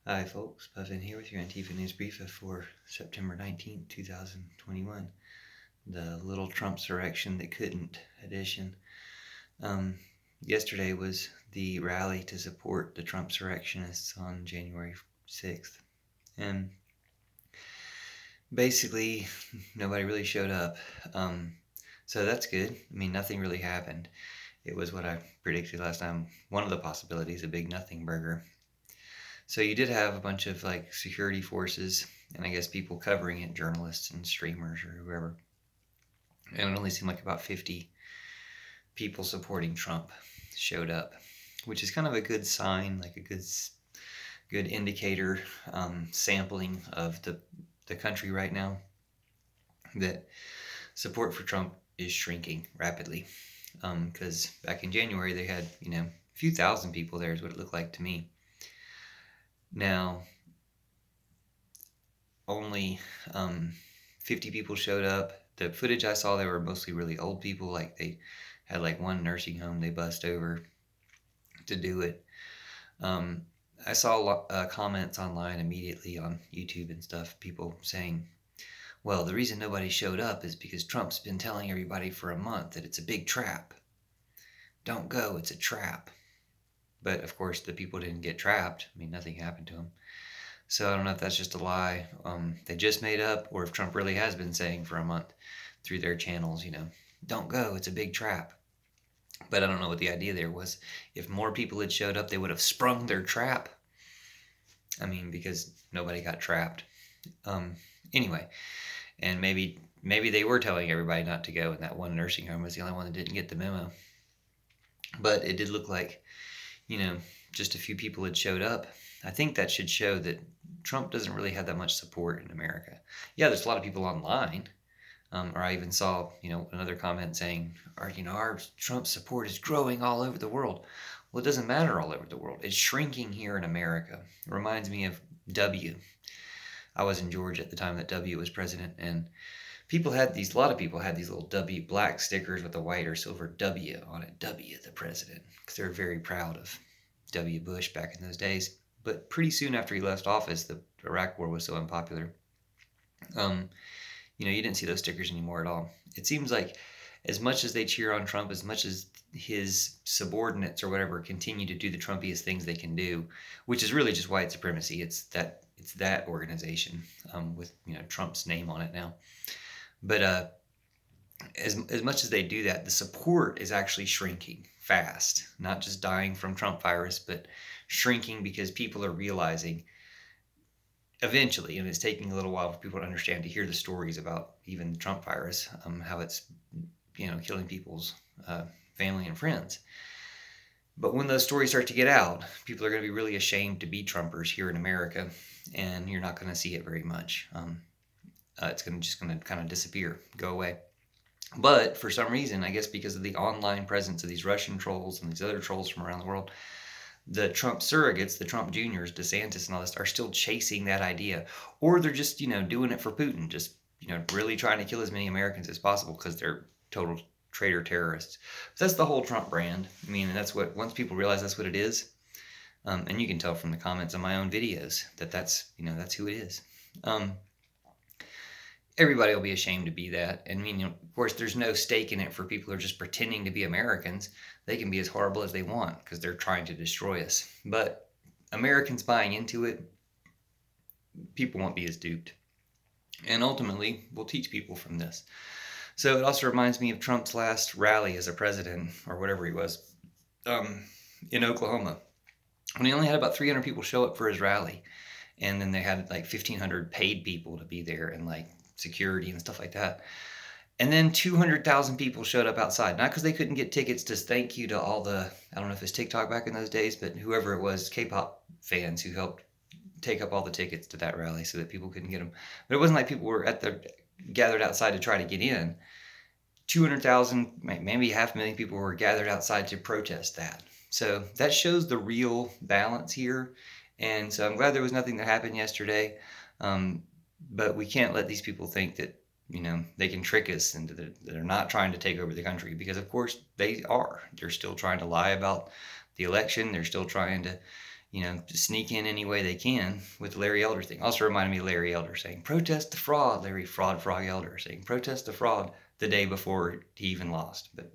Hi folks, Puffin here with your Antifa News Briefa for September 19th, 2021. The little Trumpsurrection that couldn't edition. Yesterday was the rally to support the Trumpsurrectionists on January 6th. And basically, nobody really showed up. So that's good. I mean, nothing really happened. It was what I predicted last time. One of the possibilities, a big nothing burger. So you did have a bunch of like security forces and I guess people covering it, journalists and streamers or whoever. And it only seemed like about 50 people supporting Trump showed up, which is kind of a good sign, like a good indicator, sampling of the country right now, that support for Trump is shrinking rapidly. Because back in January they had, a few thousand people there is what it looked like to me. Now, only 50 people showed up. The footage I saw, they were mostly really old people. Like they had like one nursing home they bust over to do it. I saw comments online immediately on YouTube and stuff, people saying, well, the reason nobody showed up is because Trump's been telling everybody for a month that it's a big trap. Don't go, it's a trap. But of course, the people didn't get trapped. I mean, nothing happened to them. So I don't know if that's just a lie they just made up, or if Trump really has been saying for a month through their channels, don't go, it's a big trap. But I don't know what the idea there was. If more people had showed up, they would have sprung their trap. I mean, because nobody got trapped. Anyway, and maybe they were telling everybody not to go, and that one nursing home was the only one that didn't get the memo. But it did look like, just a few people had showed up. I think that should show that Trump doesn't really have that much support in America. Yeah, there's a lot of people online. Or I even saw, another comment saying, our Trump support is growing all over the world. Well, it doesn't matter all over the world. It's shrinking here in America. It reminds me of W. I was in Georgia at the time that W was president, and a lot of people had these little W black stickers with a white or silver W on it. W, the president, because they were very proud of W. Bush back in those days. But pretty soon after he left office, the Iraq War was so unpopular. You didn't see those stickers anymore at all. It seems like as much as they cheer on Trump, as much as his subordinates or whatever continue to do the Trumpiest things they can do, which is really just white supremacy. It's that organization with Trump's name on it now. But as much as they do that, the support is actually shrinking fast. Not just dying from Trump virus, but shrinking because people are realizing eventually, and it's taking a little while for people to understand, to hear the stories about even the Trump virus, how it's killing people's family and friends. But when those stories start to get out, people are going to be really ashamed to be Trumpers here in America, and you're not going to see it very much. It's just going to kind of disappear, go away. But for some reason, I guess because of the online presence of these Russian trolls and these other trolls from around the world, the Trump surrogates, the Trump juniors, DeSantis and all this, are still chasing that idea. Or they're just, doing it for Putin, just, really trying to kill as many Americans as possible because they're total traitor terrorists. So that's the whole Trump brand. I mean, and that's what, once people realize that's what it is, and you can tell from the comments on my own videos that's who it is. Everybody will be ashamed to be that. And I mean, of course, there's no stake in it for people who are just pretending to be Americans. They can be as horrible as they want because they're trying to destroy us. But Americans buying into it, people won't be as duped. And ultimately, we'll teach people from this. So it also reminds me of Trump's last rally as a president, or whatever he was, in Oklahoma, when he only had about 300 people show up for his rally. And then they had like 1,500 paid people to be there, and like security and stuff like that. And then 200,000 people showed up outside, not because they couldn't get tickets, just thank you to all the, I don't know if it was TikTok back in those days, but whoever it was, K-pop fans who helped take up all the tickets to that rally so that people couldn't get them. But it wasn't like people were gathered outside to try to get in. 200,000, maybe 500,000 people were gathered outside to protest that. So that shows the real balance here. And so I'm glad there was nothing that happened yesterday. But we can't let these people think that, they can trick us into that they're not trying to take over the country, because of course they are. They're still trying to lie about the election. They're still trying to, to sneak in any way they can with the Larry Elder thing. Also reminded me of Larry Elder saying, protest the fraud, Larry Fraud Frog Elder saying, protest the fraud the day before he even lost. But,